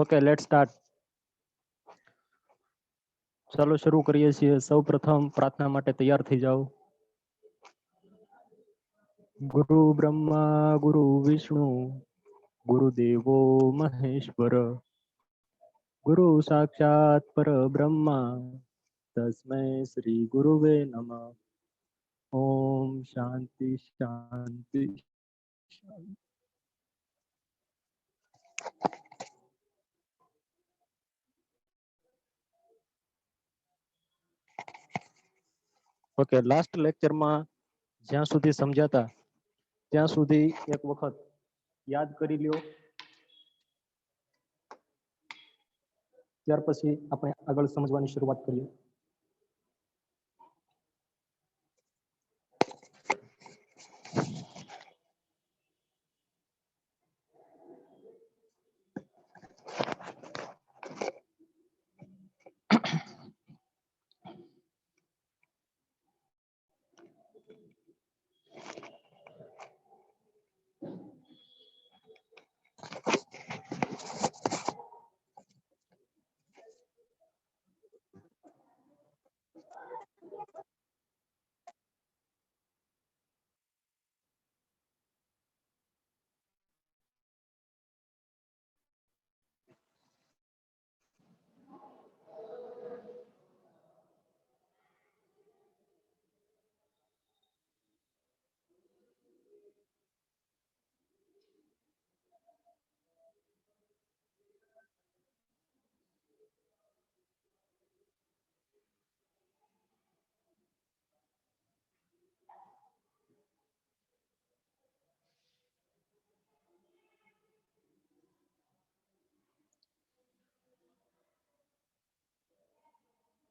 Okay, let's start. ચાલો શરૂ કરીએ છીએ. સૌ પ્રથમ પ્રાર્થના માટે તૈયાર થઈ જાઓ. ગુરુ બ્રહ્મા ગુરુ વિષ્ણુ ગુરુદેવો મહેશ્વર ગુરુ સાક્ષાત પરબ્રહ્મા તસ્મૈ શ્રી ગુરુવે નમઃ. ઓમ શાંતિ શાંતિ શાંતિ. ઓકે, લાસ્ટ લેક્ચરમાં જ્યાં સુધી સમજાતા ત્યાં સુધી એક વખત યાદ કરી લ્યો, ત્યાર પછી આપણે આગળ સમજવાની શરૂઆત કરીએ.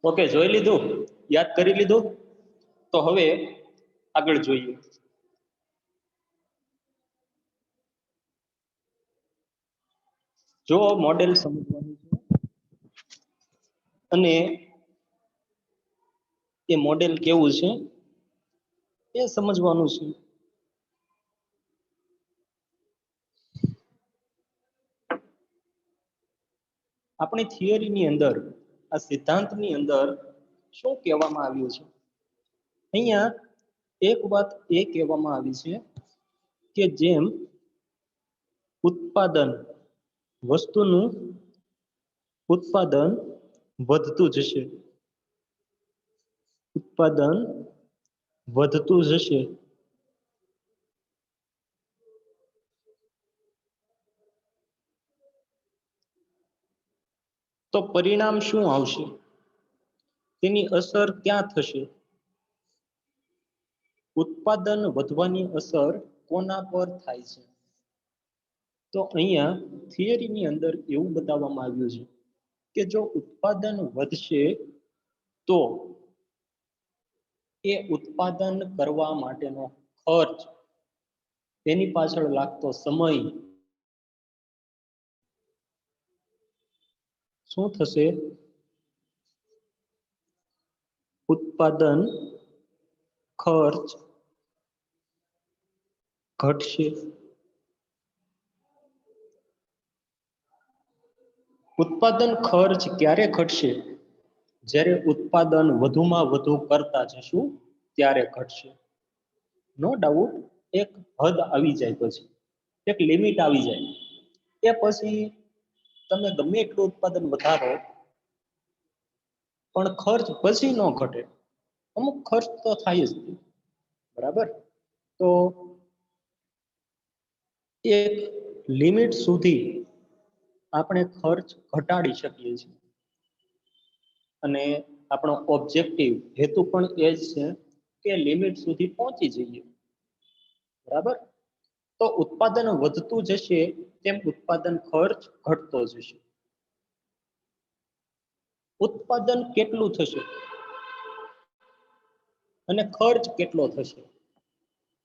ઓકે, જોઈ લીધું, યાદ કરી લીધું. તો હવે આગળ જોઈએ. જો મોડેલ સમજવાનું છે અને એ મોડેલ કેવું છે એ સમજવાનું છે. આપણી થિયરીની અંદર, આ સિદ્ધાંતની અંદર શું કહેવામાં આવ્યું છે? અહીંયા એક વાત એ કહેવામાં આવી છે કે જેમ ઉત્પાદન, વસ્તુનું ઉત્પાદન વધતું જશે, ઉત્પાદન વધતું જશે, તો પરિણામ શું આવશે? તેની અસર ક્યાં થશે? ઉત્પાદન વધવાની અસર કોના પર થાય છે? તો અહીંયા થિયરીની અંદર એવું બતાવવામાં આવ્યું છે કે જો ઉત્પાદન વધશે તો એ ઉત્પાદન કરવા માટેનો ખર્ચ, તેની પાછળ લાગતો સમય શું થશે? ઉત્પાદન ખર્ચ ઘટશે. ઉત્પાદન ખર્ચ ક્યારે ઘટશે? જ્યારે ઉત્પાદન વધુમાં વધુ કરતા જશું ત્યારે ઘટશે. નો ડાઉટ, એક હદ આવી જાય, પછી એક લિમિટ આવી જાય, એ પછી તમે ગમે એટલું ઉત્પાદન વધારો પણ ખર્ચ પછી ન ઘટે. અમુક ખર્ચ તો થાય જ, બરાબર? તો એક લિમિટ સુધી આપણે ખર્ચ ઘટાડી શકીએ છીએ અને આપણો ઓબ્જેક્ટિવ, હેતુ પણ એ જ છે કે લિમિટ સુધી પહોંચી જઈએ, બરાબર? તો ઉત્પાદન વધતું જશે તેમ ઉત્પાદન ખર્ચ ઘટતો જશે. ઉત્પાદન કેટલું થશે અને ખર્ચ કેટલો થશે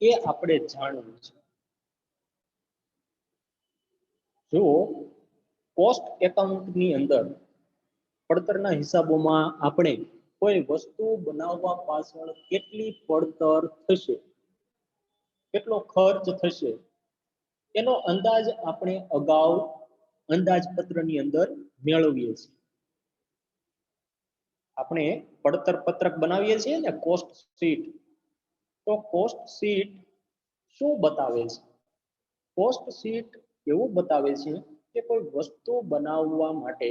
એ આપણે જાણવું છે. જો કોસ્ટ એકાઉન્ટની અંદર પડતરના હિસાબોમાં આપણે કોઈ વસ્તુ બનાવવા પાછળ કેટલી પડતર થશે, કેટલો ખર્ચ થશે, એનો અંદાજ આપણે અગાઉ અંદાજપત્રની અંદર મેળવીએ છીએ. આપણે પડતર પત્રક બનાવીએ છીએ ને, કોસ્ટ શીટ. તો કોસ્ટ શીટ શું બતાવે છે? કોસ્ટ શીટ એવું બતાવે છે કે કોઈ વસ્તુ બનાવવા માટે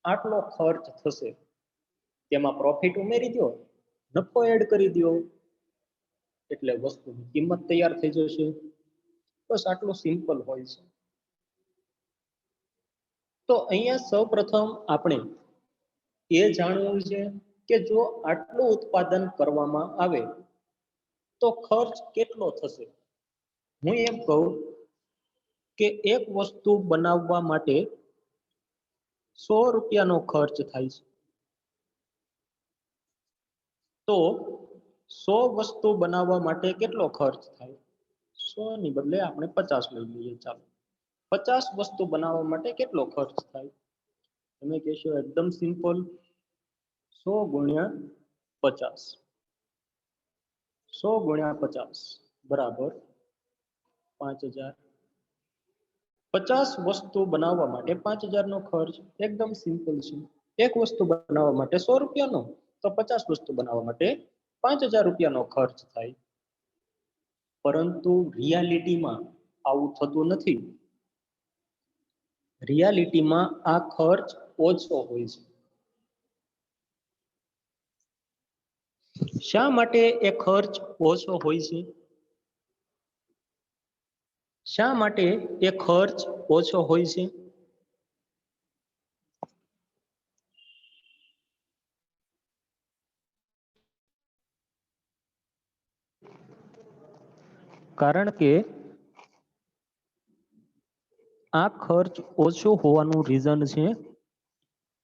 આટલો ખર્ચ થશે, તેમાં પ્રોફિટ ઉમેરી દો, નફો એડ કરી દો, એટલે વસ્તુની કિંમત તૈયાર થઈ જશે. બસ આટલું સિમ્પલ હોય છે. તો અહીંયા સૌપ્રથમ આપણે એ જાણવું છે કે જો આટલું ઉત્પાદન કરવામાં આવે તો ખર્ચ કેટલો થશે. હું એમ કહું કે એક વસ્તુ બનાવવા માટે 100 રૂપિયાનો ખર્ચ થાય છે. તો 100 વસ્તુ બનાવવા માટે કેટલો ખર્ચ થાય? 100 ની બદલે આપણે 50 લઈ લઈએ. ચાલો, 50 વસ્તુ બનાવવા માટે કેટલો ખર્ચ થાય? તમે કહેશો એકદમ સિમ્પલ, 100 ગુણ્યા 50. 100 ગુણ્યા 50 બરાબર 5000. 50 વસ્તુ બનાવવા માટે 5000 નો ખર્ચ એકદમ સિમ્પલ છે. એક વસ્તુ બનાવવા માટે 100 રૂપિયાનો, તો 50 વસ્તુ બનાવવા માટે 5000 રૂપિયાનો ખર્ચ થાય. પરંતુ રિયાલિટીમાં આવું થતું નથી. રિયાલિટીમાં આ ખર્ચ ઓછો હોય છે. શા માટે એ ખર્ચ ઓછો હોય છે? શા માટે એ ખર્ચ ઓછો હોય છે? કારણ કે આ ખર્ચ ઓછો હોવાનું રીઝન છે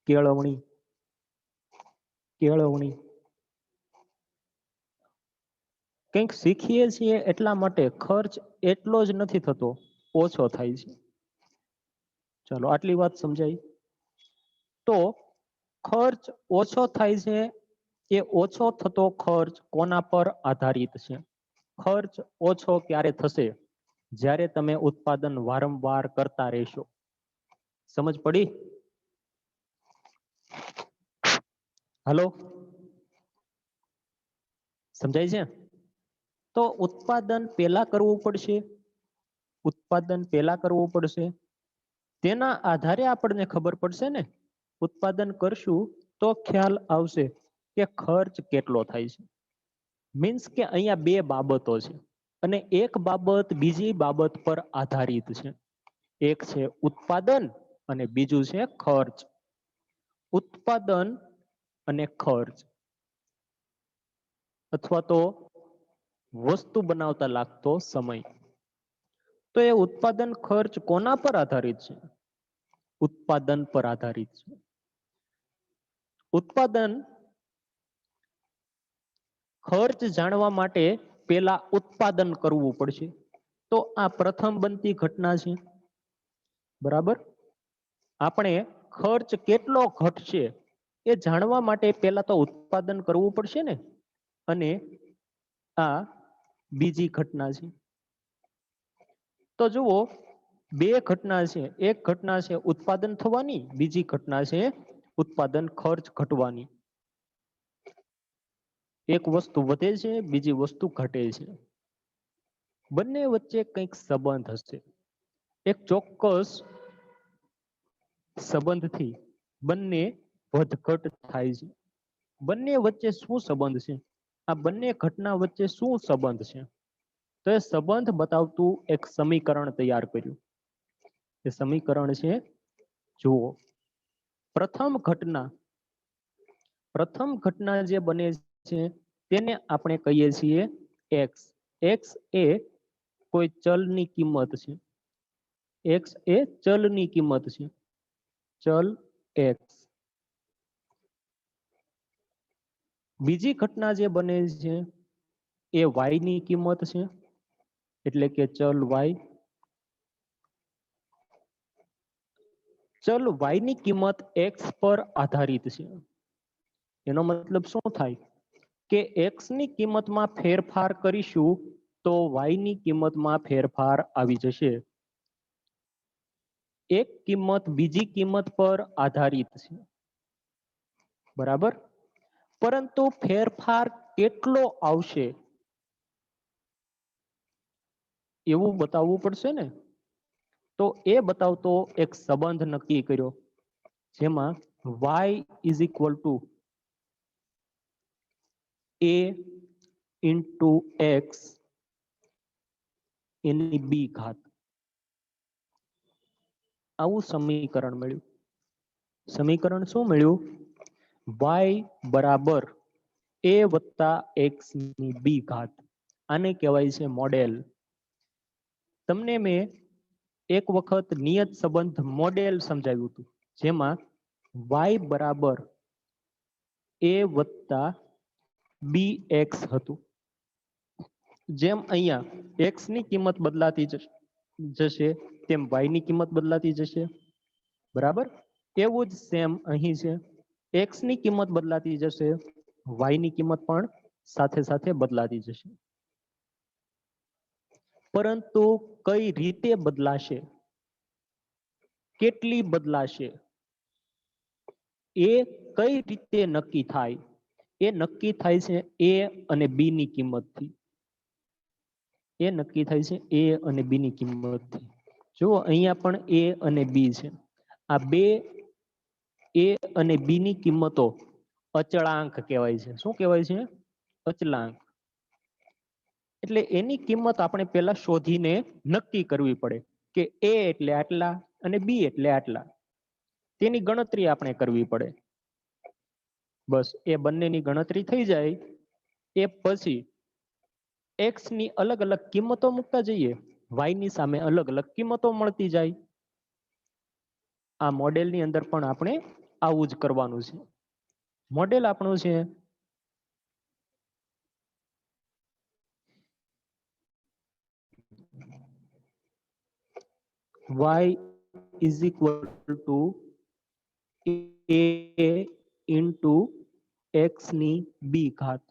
કેળવણી. કેળવણી કંઈક શીખીએ છીએ એટલા માટે ખર્ચ એટલો જ નથી થતો, ઓછો થાય છે. ચાલો, આટલી વાત સમજાઈ. તો ખર્ચ ઓછો થાય છે, એ ઓછો થતો ખર્ચ કોના પર આધારિત છે? ખર્ચ ઓછો ક્યારે થશે? જ્યારે તમે ઉત્પાદન વારંવાર કરતા રહેશો. સમજ પડી? હાલો, સમજાય છે? તો ઉત્પાદન પહેલા કરવું પડશે. ઉત્પાદન પહેલા કરવું પડશે, તેના આધારે આપણને ખબર પડશે ને. ઉત્પાદન કરશું તો ખ્યાલ આવશે કે ખર્ચ કેટલો થાય છે. મીન્સ કે અહીંયા બે બાબતો છે અને એક બાબત બીજી બાબત પર આધારિત છે. એક છે ઉત્પાદન અને બીજું છે ખર્ચ. ઉત્પાદન અને ખર્ચ, અથવા તો વસ્તુ બનાવતા લાગતો સમય. તો એ ઉત્પાદન ખર્ચ કોના પર આધારિત છે? ઉત્પાદન પર આધારિત છે. ઉત્પાદન ખર્ચ જાણવા માટે પહેલા ઉત્પાદન કરવું પડશે. તો આ પ્રથમ બનતી ઘટના છે. બરાબર? આપણે ખર્ચ કેટલો ઘટશે એ જાણવા માટે પહેલા તો ઉત્પાદન કરવું પડશે ને. અને આ બીજી ઘટના છે. તો જુઓ, બે ઘટના છે. એક ઘટના છે ઉત્પાદન થવાની, બીજી ઘટના છે ઉત્પાદન ખર્ચ ઘટવાની. એક વસ્તુ વધે છે, બીજી વસ્તુ ઘટે છે. બંને વચ્ચે કંઈક સંબંધ હશે. એક ચોક્કસ સંબંધથી બંને વધઘટ થાય છે. બંને વચ્ચે શું સંબંધ છે? આ બંને ઘટના વચ્ચે શું સંબંધ છે? તો એ સંબંધ બતાવતું એક સમીકરણ તૈયાર કર્યું. એ સમીકરણ છે, જુઓ, પ્રથમ ઘટના જે બને છે તેને આપણે કહીએ છીએ એક્સ. એક્સ એ કોઈ ચલની કિંમત છે. એક્સ એ ચલની કિંમત છે. ચલ એક્સ. બીજી ઘટના જે બને છે એ વાય ની કિંમત છે, એટલે કે ચલ વાય. ચલ વાય ની કિંમત એક્સ પર આધારિત છે. એનો મતલબ શું થાય કે એક્સ ની કિંમતમાં ફેરફાર કરીશું તો વાય ની કિંમતમાં ફેરફાર આવી જશે. એક કિંમત બીજી કિંમત પર આધારિત છે, બરાબર, પરંતુ ફેરફાર કેટલો આવશે એવું બતાવવું પડશે ને. તો એ બતાવતો એક સંબંધ નક્કી કર્યો, જેમાં y is equal to a into x એની બી ઘાત, આવું સમીકરણ મળ્યું. સમીકરણ શું મળ્યું? y બરાબર a વત્તા x ની બી ઘાત. આને કહેવાય છે મોડેલ. તમને મેં એક વખત નિયત સંબંધ મોડેલ સમજાવ્યું હતું, જેમાં y બરાબર a વત્તા બી એક્સ હતું. જેમ અહીંયા x ની કિંમત બદલાતી જશે તેમ y ની કિંમત બદલાતી જશે, બરાબર. એવું જ સેમ અહીં છે, x ની કિંમત બદલાતી જશે, y ની કિંમત પણ સાથે સાથે બદલાતી જશે. પરંતુ કઈ રીતે બદલાશે, કેટલી બદલાશે, એ કઈ રીતે નક્કી થાય? એ નક્કી થાય છે a અને b ની કિંમતથી. એ નક્કી થાય છે a અને b ની કિંમતથી. જુઓ અહીંયા પણ a અને b છે. આ બે a અને b ની કિંમતો અચળાંક કહેવાય છે. શું કહેવાય છે? અચળાંક. એટલે એની કિંમત આપણે પહેલા શોધીને નક્કી કરવી પડે કે a એટલે આટલા અને b એટલે આટલા. તેની ગણતરી આપણે કરવી પડે. બસ એ બંનેની ગણતરી થઈ જાય એ પછી x ની અલગ અલગ કિંમતો મૂકતા જઈએ, y ની સામે અલગ અલગ કિંમતો મળતી જાય. આ મોડેલની અંદર પણ આપણે આવું જ કરવાનું છે. મોડેલ આપણું છે y is equal to a into x ની b ઘાત.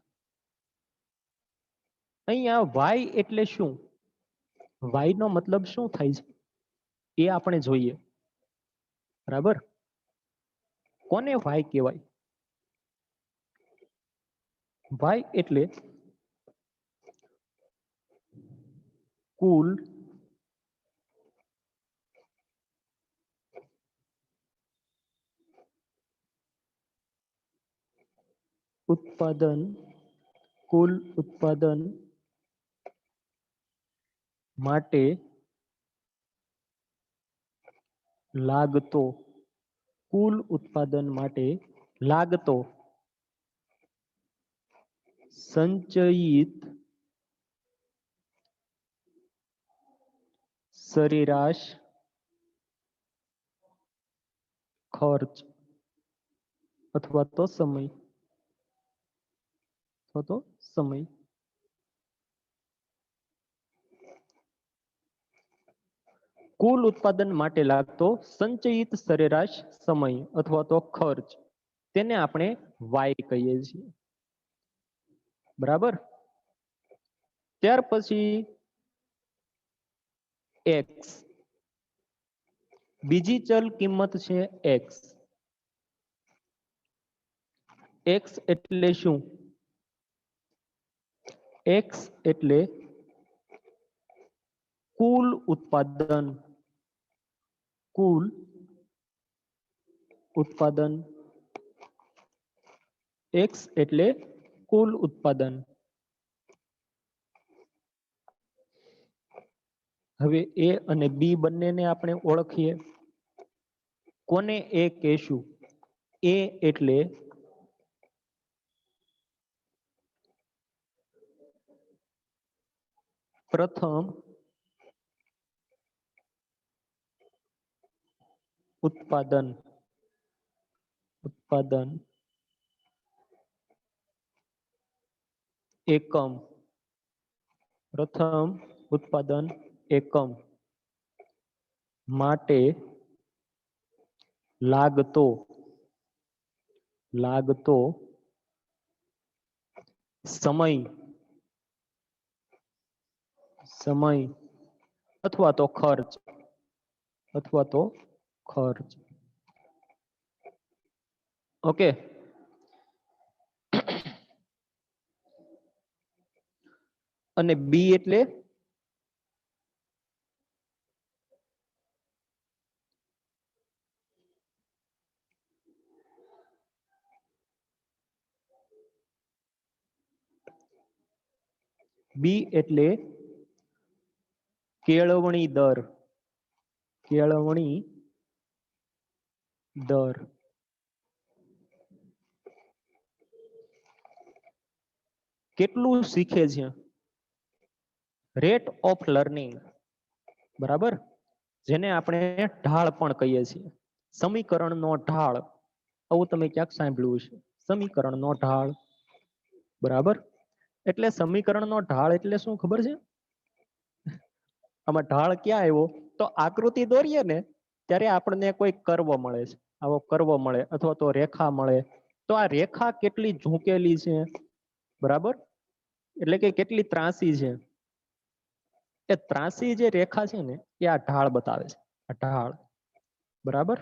અહીંયા y એટલે શું? y નો મતલબ શું થાય છે એ આપણે જોઈએ, બરાબર. કોને y કહેવાય? y એટલે કુલ ઉત્પાદન, કુલ ઉત્પાદન માટે લાગતો, કુલ ઉત્પાદન માટે લાગતો સંચયિત સરેરાશ ખર્ચ અથવા તો સમય, કુલ ઉત્પાદન માટે લાગતો સંચયિત સરેરાશ સમય અથવા તો ખર્ચ, તેને આપણે y કહીએ છીએ, બરાબર. ત્યાર પછી x, બીજી ચલ કિંમત છે x. x એટલે શું? x એટલે કુલ ઉત્પાદન, કુલ ઉત્પાદન. x એટલે કુલ ઉત્પાદન. હવે a અને b બંનેને આપણે ઓળખીએ. કોને a કહેશું? a એટલે પ્રથમ ઉત્પાદન, ઉત્પાદન એકમ, પ્રથમ ઉત્પાદન એકમ માટે લાગતો, લાગતો સમય, સમય અથવા તો ખર્ચ, અથવા તો ખર્ચ. ઓકે, અને બી એટલે બી એટલે કેળવણી દર. કેળવણી દર. કેટલું શીખે છે, રેટ ઓફ લર્નિંગ. બરાબર, જેને આપણે ઢાળ પણ કહીએ છીએ, સમીકરણનો ઢાળ. આવું તમે ક્યાંક સાંભળ્યું છે, સમીકરણનો ઢાળ. બરાબર, એટલે સમીકરણનો ઢાળ એટલે શું ખબર છે? આમાં ઢાળ ક્યાં આવ્યો? તો આકૃતિ દોરીએ ને ત્યારે આપણને કોઈ કર્વ મળે છે, આવો કર્વ મળે અથવા તો રેખા મળે. તો આ રેખા કેટલી ઝૂકેલી છે, બરાબર, એટલે કે કેટલી ત્રાસી છે. એ ત્રાસી જે રેખા છે ને એ આ ઢાળ બતાવે છે, આ ઢાળ. બરાબર,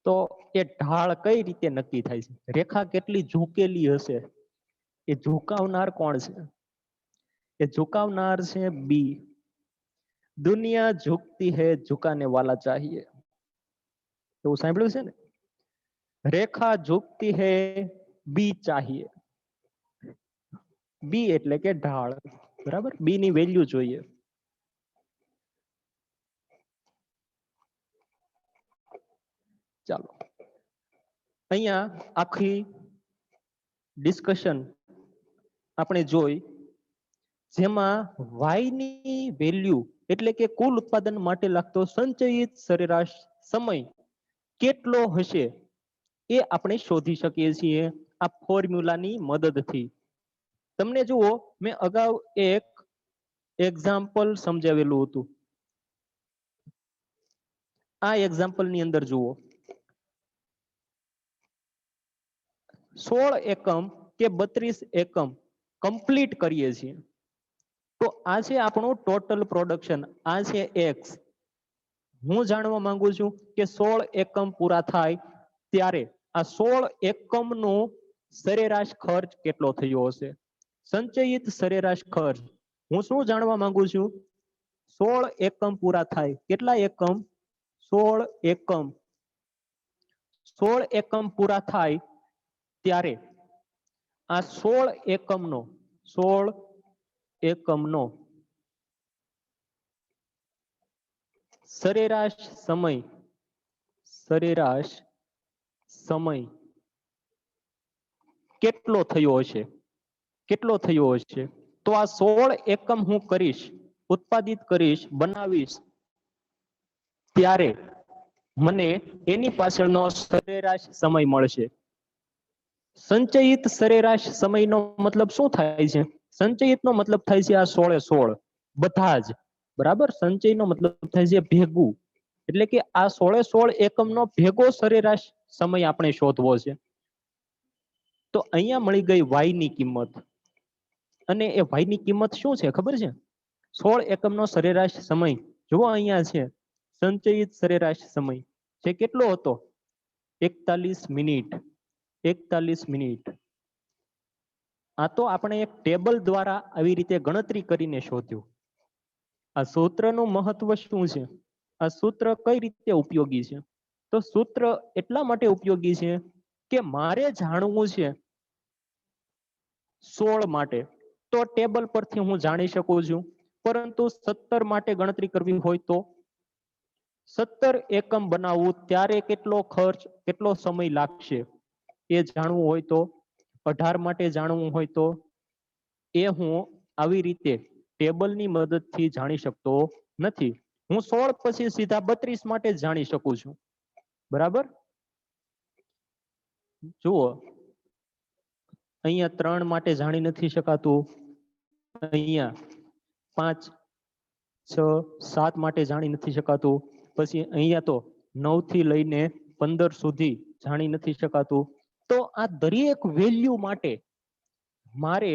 તો એ ઢાળ કઈ રીતે નક્કી થાય છે? રેખા કેટલી ઝૂકેલી હશે, એ ઝુકાવનાર કોણ છે? એ ઝુકાવનાર છે બી. દુનિયા ઝુકતી હૈ ઝુકાને વાલા ચાહીએ, એવું સાંભળ્યું છે ને? રેખા ઝુકતી હૈ બી ચાહીએ. બી એટલે કે ઢાળ. બરાબર, બી ની વેલ્યુ જોઈએ. ચાલો, અહીંયા આખી ડિસ્કશન આપણે જોઈ, જેમાં વાય ની વેલ્યુ એટલે કે કુલ ઉત્પાદન માટે લાગતો સંચયિત સરેરાશ સમય કેટલો હશે એ આપણે શોધી શકીએ છીએ આ ફોર્મ્યુલાની મદદથી. તમને જુઓ, મેં અગાઉ એક એક્ઝામ્પલ સમજાવેલું હતું. આ એક્ઝામ્પલ ની અંદર જુઓ, 16 એકમ કે 32 એકમ કમ્પ્લીટ કરીએ છીએ, તો આ છે આપણું ટોટલ પ્રોડક્શન, આ છે એક્સ. હું જાણવા માંગુ છું કે 16 એકમ પૂરા થાય ત્યારે આ 16 એકમનો સરેરાશ ખર્ચ કેટલો થયો હશે? સંચયિત સરેરાશ ખર્ચ હું શું જાણવા માંગુ છું? 16 એકમ પૂરા થાય, કેટલા એકમ? 16 એકમ. 16 એકમ પૂરા થાય ત્યારે આ 16 એકમનો સરેરાશ સમય કેટલો થયો હશે? કેટલો થયો હશે? તો આ 16 એકમ હું કરીશ, ઉત્પાદિત કરીશ, બનાવીશ, ત્યારે મને એની પાછળનો સરેરાશ સમય મળશે. સંચયિત સરેરાશ સમયનો મતલબ શું થાય છે? સંચયિતનો મતલબ થાય છે આ 16 બધા જ. બરાબર, સંચયનો મતલબ થાય છે ભેગું, એટલે કે આ 16 એકમનો ભેગો સરેરાશ સમય આપણે શોધવો છે. તો અહીંયા મળી ગઈ વાય ની કિંમત, અને એ વાય ની કિંમત શું છે ખબર છે? 16 એકમનો સરેરાશ સમય જુઓ અહીંયા છે, સંચયિત સરેરાશ સમય જે કેટલો હતો? 41 મિનિટ. 41 મિનિટ. આ તો આપણે એક ટેબલ દ્વારા આવી રીતે ગણતરી કરીને શોધ્યું. આ સૂત્રનું મહત્વ શું છે? આ સૂત્ર કઈ રીતે ઉપયોગી છે? તો સૂત્ર એટલા માટે ઉપયોગી છે કે મારે જાણવું છે 16 માટે, તો ટેબલ પરથી હું જાણી શકું છું, પરંતુ 17 માટે ગણતરી કરવી હોય તો 17 એકમ બનાવવું ત્યારે કેટલો ખર્ચ, કેટલો સમય લાગશે એ જાણવું હોય તો, 18 માટે જાણવું હોય તો, એ હું આવી રીતે ટેબલની મદદથી જાણી શકતો નથી. હું 16 પછી સીધા 32 માટે જ જાણી શકું છું. બરાબર, જુઓ અહીંયા 3 માટે જાણી નથી શકાતું, અહીંયા 5, 6, 7 માટે જાણી નથી શકાતું, પછી અહીંયા તો 9 થી લઈને 15 સુધી જાણી નથી શકાતું. તો આ દરેક વેલ્યુ માટે મારે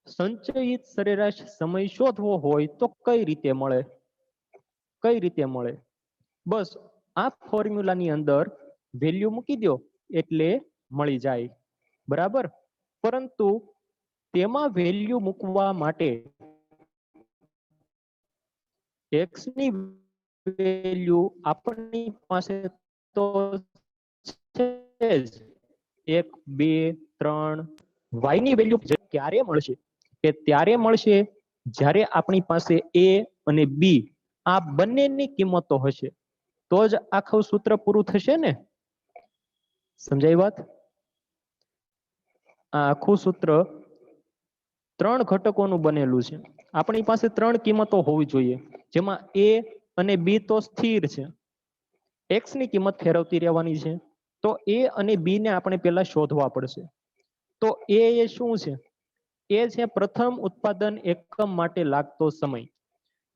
સંચયિત સરેરાશ સમય શોધવો હોય તો કઈ રીતે મળે? કઈ રીતે મળે? બસ આ ફોર્મ્યુલાની અંદર વેલ્યુ મૂકી દો એટલે મળી જાય, બરાબર. પરંતુ તેમાં વેલ્યુ મૂકવા માટે x ની વેલ્યુ આપણી પાસે તો છે જ, 1 2 3. y ની વેલ્યુ ક્યારે મળશે? કે ત્યારે મળશે જ્યારે આપણી પાસે a અને b આ બંનેની કિંમતો હશે, તો જ આખું સૂત્ર પૂરું થશે ને. સમજાઈ વાત? આ આખું સૂત્ર 3 ઘટકોનું બનેલું છે. આપણી પાસે 3 કિંમતો હોવી જોઈએ, જેમાં a અને b તો સ્થિર છે, x ની કિંમત ફેરવતી રહેવાની છે. તો a અને b ને આપણે પહેલા શોધવા પડશે. તો a એ શું છે? એ છે પ્રથમ ઉત્પાદન એકમ માટે લાગતો સમય,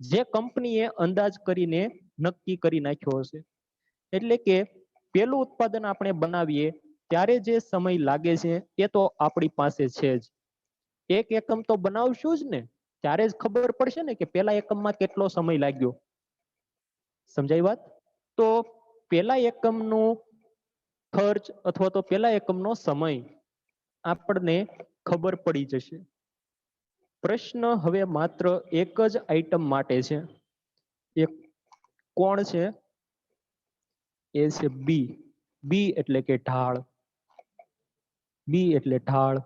જે કંપનીએ અંદાજ કરીને નક્કી કરી નાખ્યો હશે. એટલે કે પેલું ઉત્પાદન આપણે બનાવીએ ત્યારે જે સમય લાગે છે એ તો આપણી પાસે છે જ. એક એકમ તો બનાવશું જ ને, ત્યારે જ ખબર પડશે ને કે પેલા એકમમાં કેટલો સમય લાગ્યો. સમજાઈ વાત? તો પેલા એકમનું ખર્ચ અથવા તો પેલા એકમનો સમય આપણને ખબર પડી જશે. પ્રશ્ન હવે માત્ર એક જ આઈટમ માટે છે. એક કોણ છે? એ છે બી. બી એટલે કે ઢાળ. બી એટલે ઢાળ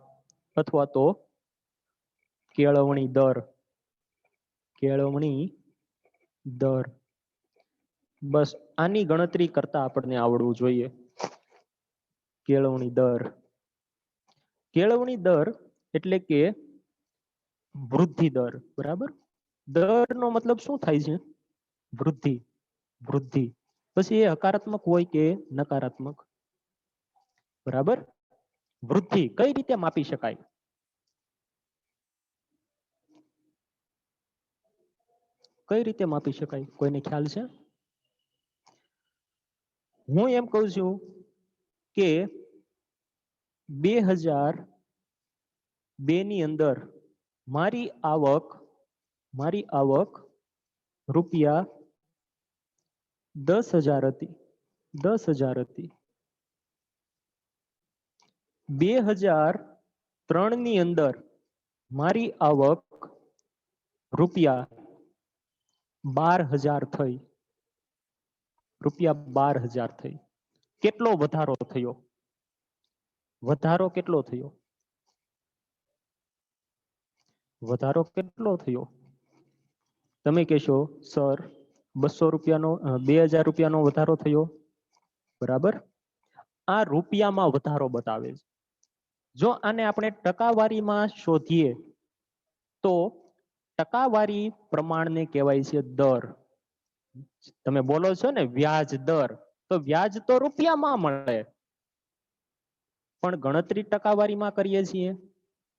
અથવા તો કેળવણી દર. કેળવણી દર. બસ આની ગણતરી કરતા આપણને આવડવું જોઈએ. કેળવણી દર. કેળવણી દર એટલે કે વૃદ્ધિ દર, બરાબર. દરનો મતલબ શું થાય છે? વૃદ્ધિ. વૃદ્ધિ. પછી એ હકારાત્મક હોય કે નકારાત્મક? બરાબર. વૃદ્ધિ કઈ રીતે માપી શકાય? કઈ રીતે માપી શકાય? કોઈને ખ્યાલ છે? હું એમ કહું છું કે 2002 ની અંદર મારી આવક રૂપિયા 10,000 હતી. 10,000 હતી. 2003 ની અંદર મારી આવક રૂપિયા 12,000 થઈ. રૂપિયા 12,000 થઈ. કેટલો વધારો થયો? વધારો કેટલો થયો? વધારો કેટલો થયો? તમે કહેશો સર 200 રૂપિયાનો 2,000 રૂપિયાનો વધારો થયો, બરાબર. આ રૂપિયામાં વધારો બતાવે છે. જો આને આપણે ટકાવારીમાં શોધીએ તો ટકાવારી પ્રમાણને કહેવાય છે દર. તમે બોલો છો ને વ્યાજ દર, તો વ્યાજ તો રૂપિયામાં મળે, પણ ગણતરી ટકાવારીમાં કરીએ છીએ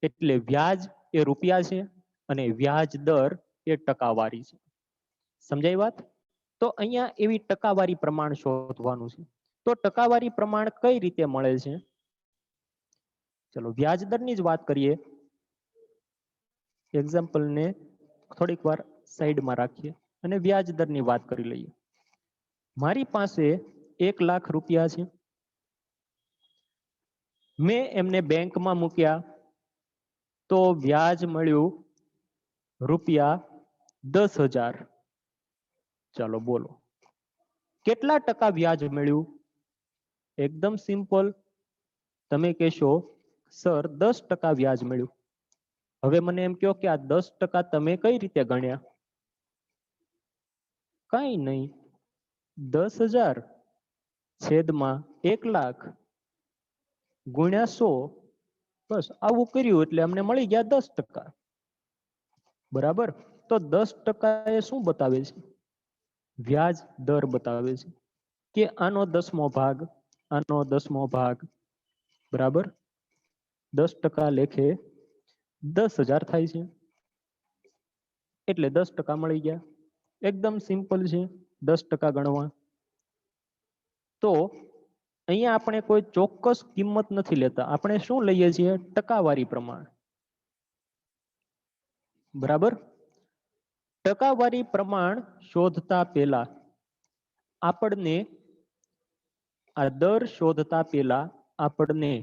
એટલે વ્યાજ એ રૂપિયા છે અને વ્યાજ દર એ ટકાવારી છે. સમજાઈ વાત? તો અહીંયા એવી ટકાવારી પ્રમાણ શોધવાનું છે. તો ટકાવારી પ્રમાણ કઈ રીતે મળે છે? ચલો વ્યાજ દરની જ વાત કરીએ. એક્ઝામ્પલને થોડીક વાર સાઈડમાં રાખીએ અને વ્યાજ દરની વાત કરી લઈએ. મારી પાસે 1 લાખ રૂપિયા છે. મેં એમને બેંકમાં મૂક્યા તો વ્યાજ મળ્યું રૂપિયા 10,000. ચાલો બોલો કેટલા ટકા વ્યાજ મળ્યું? એકદમ સિમ્પલ. તમે કહેશો સર 10% વ્યાજ મળ્યું. હવે મને એમ કહો કે આ 10% તમે કઈ રીતે ગણ્યા? કઈ નહીં, 10,000 છેદમાં 1 લાખ ગુણ્યા 100. બસ આવું કર્યું એટલે અમને મળી ગયા 10%. બરાબર. તો 10% એ શું બતાવે છે? વ્યાજ દર બતાવે છે કે આનો 10મો ભાગ, આનો 10મો ભાગ, બરાબર. 10% લેખે 10,000 થાય છે એટલે 10% મળી ગયા. એકદમ સિમ્પલ છે 10% ગણવા. તો અહીંયા આપણે કોઈ ચોક્કસ કિંમત નથી લેતા, આપણે શું લઈએ છીએ? ટકાવારી પ્રમાણ. બરાબર. ટકાવારી પ્રમાણ શોધતા પહેલા આપણને આ દર શોધતા પહેલા આપણને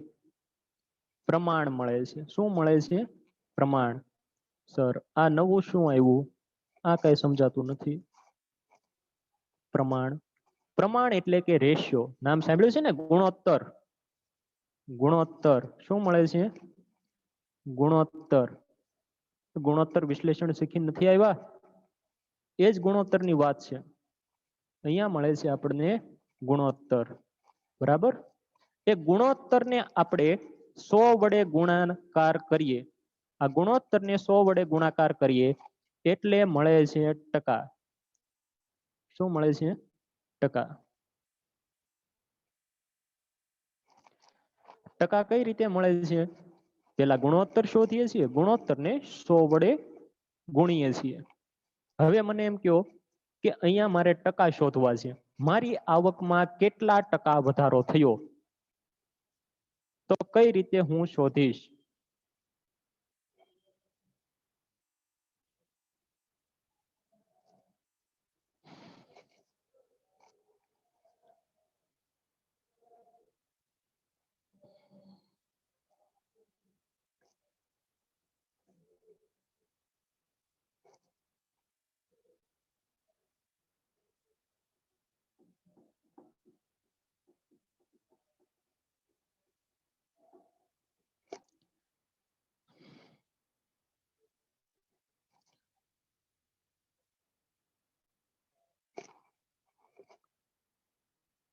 પ્રમાણ મળે છે. શું મળે છે? પ્રમાણ. સર આ નવું શું આવ્યું? આ કઈ સમજાતું નથી. પ્રમાણ. પ્રમાણ એટલે કે રેશિયો. નામ સાંભળ્યું છે ને? ગુણોત્તર. ગુણોત્તર. શું મળે છે? ગુણોત્તર. ગુણોત્તર વિશ્લેષણ શીખી નથી આવ્યા? એ જ ગુણોત્તરની વાત છે. અહીંયા મળે છે આપણને ગુણોત્તર. બરાબર? એ ગુણોત્તરને આપણે 100 વડે ગુણાકાર કરીએ. આ ગુણોત્તરને 100 વડે ગુણાકાર કરીએ એટલે મળે છે ટકા. શું મળે છે? ટકા. ટકા કઈ રીતે મળે છે? પેલા ગુણોત્તર શોધીએ છીએ, ગુણોત્તરને 100 વડે ગુણીએ છીએ. હવે મને એમ કહો કે અહીંયા મારે ટકા શોધવા છે. મારી આવકમાં કેટલા ટકા વધારો થયો? તો કઈ રીતે હું શોધીશ?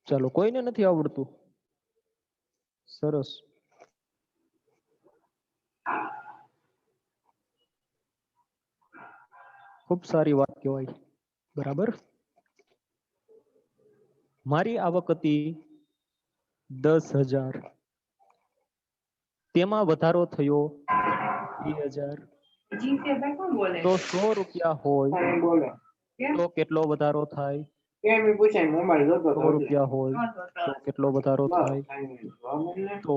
ચાલો, કોઈને નથી આવડતું? સરસ. ખૂબ સારી વાત કહેવાય. બરાબર. મારી આવક હતી 10,000. તેમાં વધારો થયો 2,000. તો 100 રૂપિયા હોય તો કેટલો વધારો થાય? 100 રૂપિયા હોય તો કેટલો વધારો થાય? તો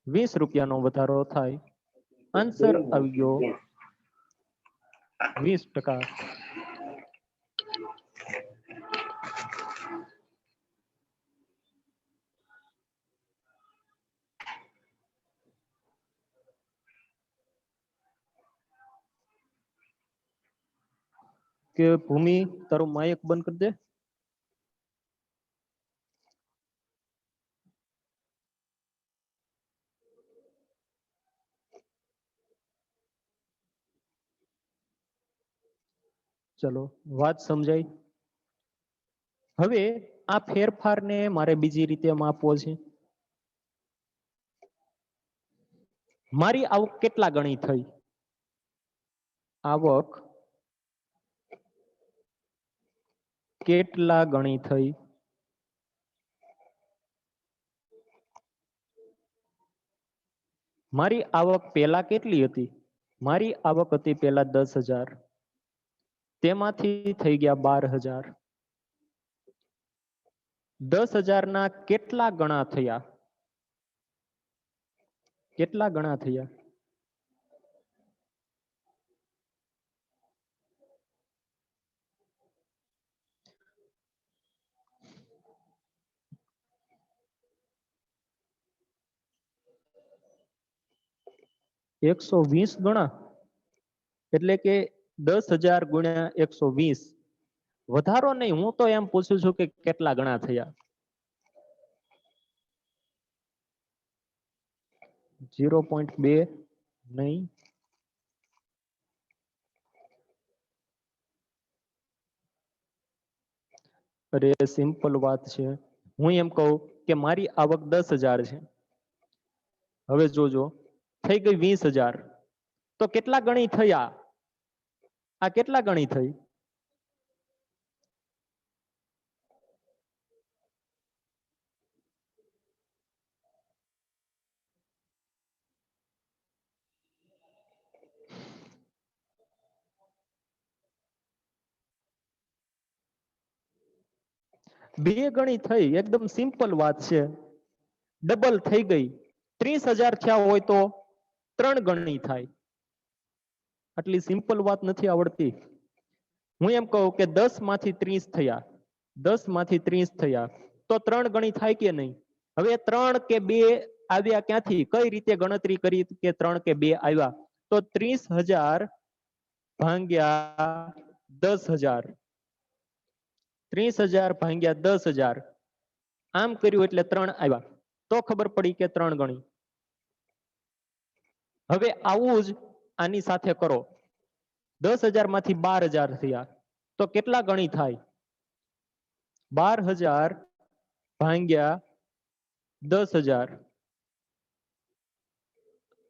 20 રૂપિયાનો વધારો થાય. આન્સર આવી ગયો 20%. કે ભૂમિ, તારું માઇક બંધ કરી દે. ચલો, વાત સમજાય. હવે આ ફેરફારને મારે બીજી રીતે માપવો છે. મારી આવક કેટલા ગણી થઈ? આવક કેટલા ગણી થઈ? મારી આવક પહેલા કેટલી હતી? મારી આવક હતી પહેલા 10,000. તેમાંથી થઈ ગયા 12,000. 10,000 ના કેટલા ગણા થયા? કેટલા ગણા થયા? એકસો 20 ગણા. એટલે કે 10,000 ગુણ્યા 120. વધારો નહીં, હું તો એમ પૂછું છું કે કેટલા ગણા થયા? 0.2 નહીં. અરે સિમ્પલ વાત છે. હું એમ કહું કે મારી આવક 10,000 છે. હવે જોજો, થઈ ગઈ 20,000. તો કેટલા ગણી થયા? આ કેટલા ગણી થઈ? બે ગણી થઈ. એકદમ સિમ્પલ વાત છે. ડબલ થઈ ગઈ. 30,000 થયા હોય તો 3 ગણી થાય. આટલી સિમ્પલ વાત નથી આવડતી. હું એમ કહું કે 10 માંથી 30 થયા. 10 માંથી 30 થયા તો 3 ગણી થાય કે નહીં? હવે 3 કે 2 આવ્યા ક્યાંથી? કઈ રીતે ગણતરી કરી કે 3 કે 2 આવ્યા? તો 30,000 ભાગ્યા 10,000, 30,000 ભાગ્યા 10,000 આમ કર્યું એટલે 3 આવ્યા, તો ખબર પડી કે 3 ગણી. હવે આવું જ આની સાથે કરો. 10,000 માંથી 12,000 થયા તો કેટલા ગણી થાય? 12,000 ભાગ્યા 10,000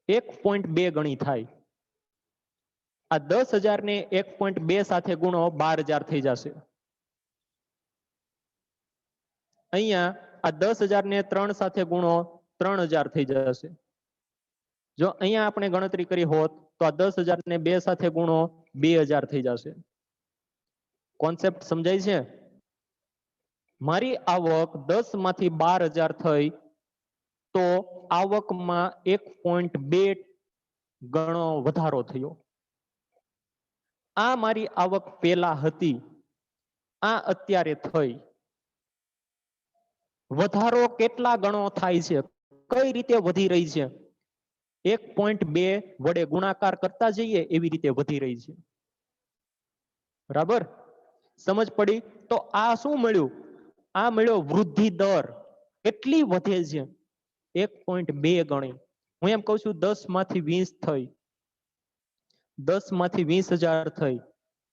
1.2 ગણી થાય. આ 10,000 ને 1.2 સાથે ગુણો 12,000 થઈ જશે. અહીંયા આ 10,000 ને 3 સાથે ગુણો 3,000 થઈ જશે. જો અહીંયા આપણે ગણતરી કરી હોત તો આ 10,000 ને 2 સાથે ગુણો 2,000 થઈ જશે. કોન્સેપ્ટ સમજાય છે? મારી આવક 10 માંથી 12,000 થઈ તો આવકમાં 1.2 ગણો વધારો થયો. આ મારી આવક પહેલા હતી, આ અત્યારે થઈ. વધારો કેટલા ગણો થાય છે? કઈ રીતે વધી રહી છે? 1.2 વડે ગુણાકાર કરતા જઈએ એવી રીતે વધી રહી છે. બરાબર? સમજ પડી? તો આ શું મળ્યું? આ મળ્યો વૃદ્ધિ દર. કેટલી વધે છે? 1.2 ગણી. હું એમ કહું છું 10 માંથી 20 થઈ, 10 માંથી 20,000 થઈ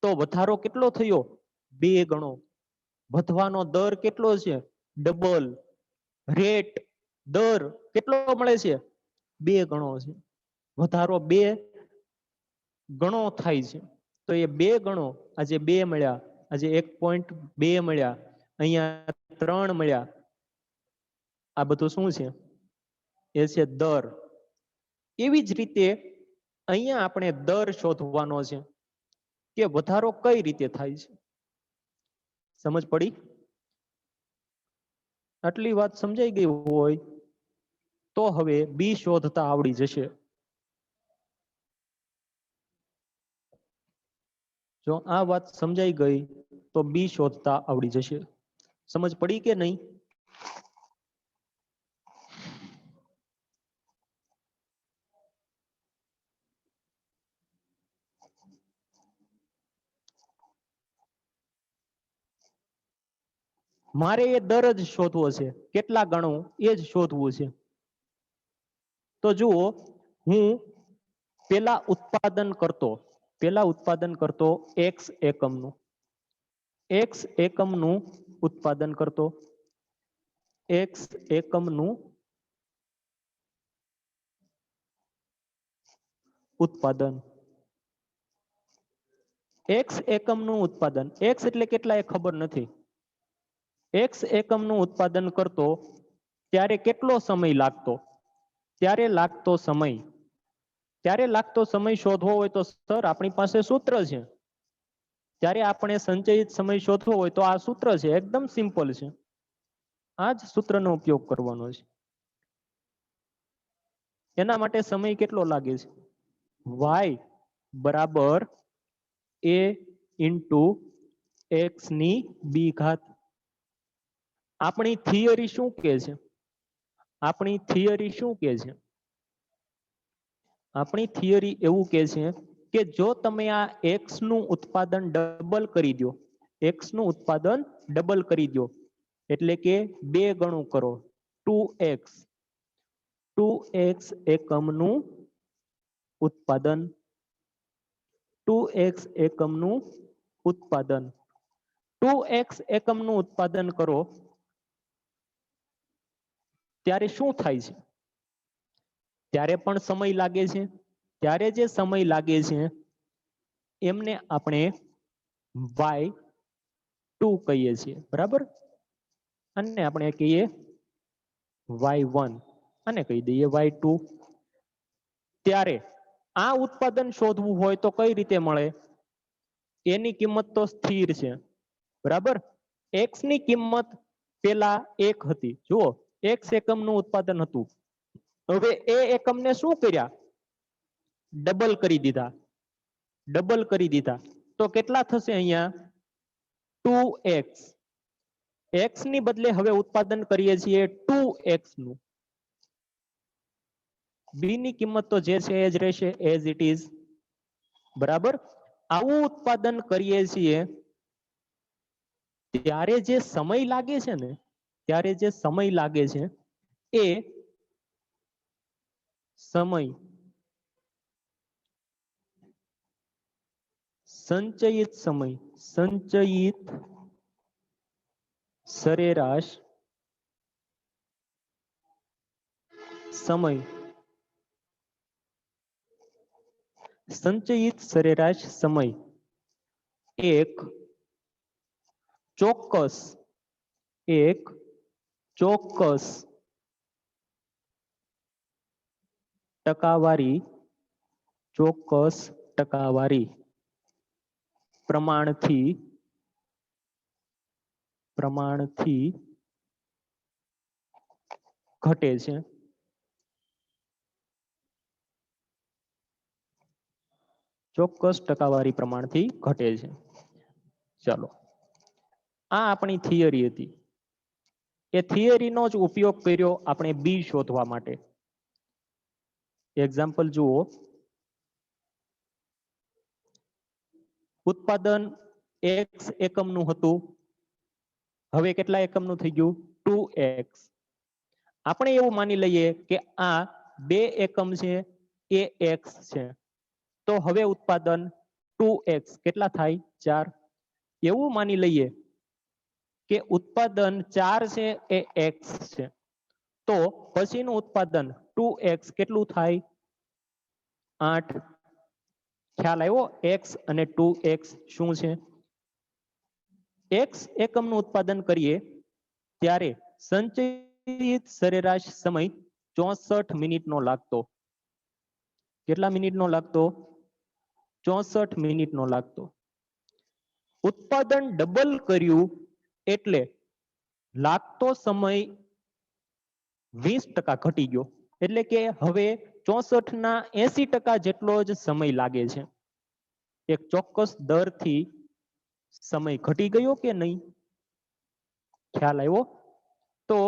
તો વધારો કેટલો થયો? 2 ગણો. વધવાનો દર કેટલો છે? ડબલ. રેટ, દર કેટલો મળે છે? 2 ગણો છે. વધારો 2 ગણો થાય છે. તો એ 2 ગણો, આજે 2 મળ્યા, આજે 1.2 મળ્યા, અહીંયા 3 મળ્યા. આ બધું શું છે? એ છે દર. એવી જ રીતે અહીંયા આપણે દર શોધવાનો છે કે વધારો કઈ રીતે થાય છે. સમજ પડી? આટલી વાત સમજાઈ ગઈ હોય તો હવે બી શોધતા આવડી જશે. જો આ વાત સમજાઈ ગઈ તો બી શોધતા આવડી જશે. સમજ પડી કે નહીં? મારે એ દર જ શોધવો છે. કેટલા ગણું એ જ શોધવું છે. તો જુઓ, હું પેલા ઉત્પાદન કરતો X એકમનું, X એકમનું ઉત્પાદન કરતો, X એકમનું ઉત્પાદન, X એકમનું ઉત્પાદન. X એટલે કેટલા એ ખબર નથી. X એકમનું ઉત્પાદન કરતો ત્યારે કેટલો સમય લાગતો? ત્યારે લાગતો સમય શોધવો હોય તો સર આપણી પાસે સૂત્ર છે. ત્યારે આપણે સંચયિત સમય શોધવો હોય તો આ સૂત્ર છે, એકદમ સિમ્પલ છે. આ જ સૂત્રનો ઉપયોગ કરવાનો છે. એના માટે સમય કેટલો લાગે છે? y બરાબર a ઇન્ટુ x ની બી ઘાત. આપણી થિયરી શું કહે છે? આપણી થિયરી એવું કહે છે કે જો તમે આ x નું ઉત્પાદન ડબલ કરી દો, એટલે કે 2 ગણું કરો, 2x એકમનું ઉત્પાદન, 2x એકમનું ઉત્પાદન કરો ત્યારે શું થાય છે? ત્યારે પણ સમય લાગે છે. ત્યારે જે સમય લાગે છે એમને આપણે y2 કહીએ છીએ. બરાબર? અને આપણે કહીએ y1 અને કહી દઈએ y2. ત્યારે આ ઉત્પાદન શોધવું હોય તો કઈ રીતે મળે? એની કિંમત તો સ્થિર છે. બરાબર? x ની કિંમત પેલા 1 હતી. જુઓ, x એકમનું ઉત્પાદન હતું. હવે એ એકમને શું કર્યા? ડબલ કરી દીધા. તો કેટલા થશે અહીંયા? 2x. x ની બદલે હવે ઉત્પાદન કરીએ છીએ 2x નું. b ની કિંમત તો જે છે એ જ રહેશે એઝ ઇટ ઇઝ. બરાબર. આવું ઉત્પાદન કરીએ છીએ ત્યારે જે સમય લાગે છે ને, ત્યારે જે સમય લાગે છે એ સમય સંચયિત સમય, સંચયિત સરેરાશ સમય, સંચયિત સરેરાશ સમય એક ચોક્કસ ટકાવારી, ચોક્કસ ટકાવારી પ્રમાણથી ઘટે છે. ચોક્કસ ટકાવારી પ્રમાણથી ઘટે છે. ચાલો, આ આપણી થિયરી હતી. એ થિયરીનો જ ઉપયોગ કર્યો આપણે બી શોધવા માટે. એક્ઝામ્પલ જુઓ. ઉત્પાદન x એકમનું હતું, હવે કેટલા એકમનું થઈ ગયું? 2x. આપણે એવું માની લઈએ કે આ 2 એકમ છે એ x છે, તો હવે ઉત્પાદન 2x કેટલા થાય? 4. એવું માની લઈએ કે ઉત્પાદન 4 છે એ x છે, તો પછીનું ઉત્પાદન 2x કેટલું થાય? 8. ખ્યાલ આવ્યો? x અને 2x શું છે? x એકમનું ઉત્પાદન કરીએ ત્યારે સંચયિત સરેરાશ સમય 64 મિનિટનો લાગતો. કેટલા મિનિટનો લાગતો? 64 મિનિટનો લાગતો. ઉત્પાદન ડબલ કર્યું એટલે લાગતો સમય 20% ઘટી ગયો. એટલે કે હવે 64 ના 80% જેટલો જ સમય લાગે છે. એક ચોક્કસ દરથી સમય ઘટી ગયો કે નહીં? ખ્યાલ આવ્યો? તો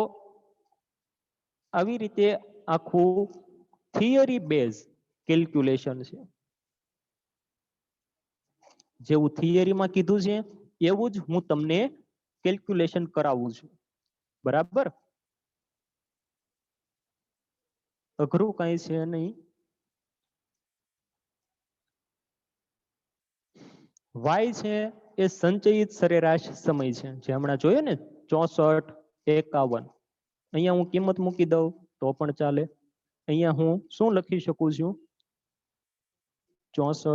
આવી રીતે આખું થિયરી બેઝ કેલ્ક્યુલેશન છે. જેવું થિયરીમાં કીધું છે એવું જ હું તમને કેલ્ક્યુલેશન કરાવું છું. બરાબર? અઘરું કઈ છે નહીં. y છે એ સંચયિત સરેરાશ સમય છે, જે હમણાં જોયો ને 64, 51. અહીંયા હું કિંમત મૂકી દઉં તો પણ ચાલે. અહીંયા હું શું લખી શકું છું? 64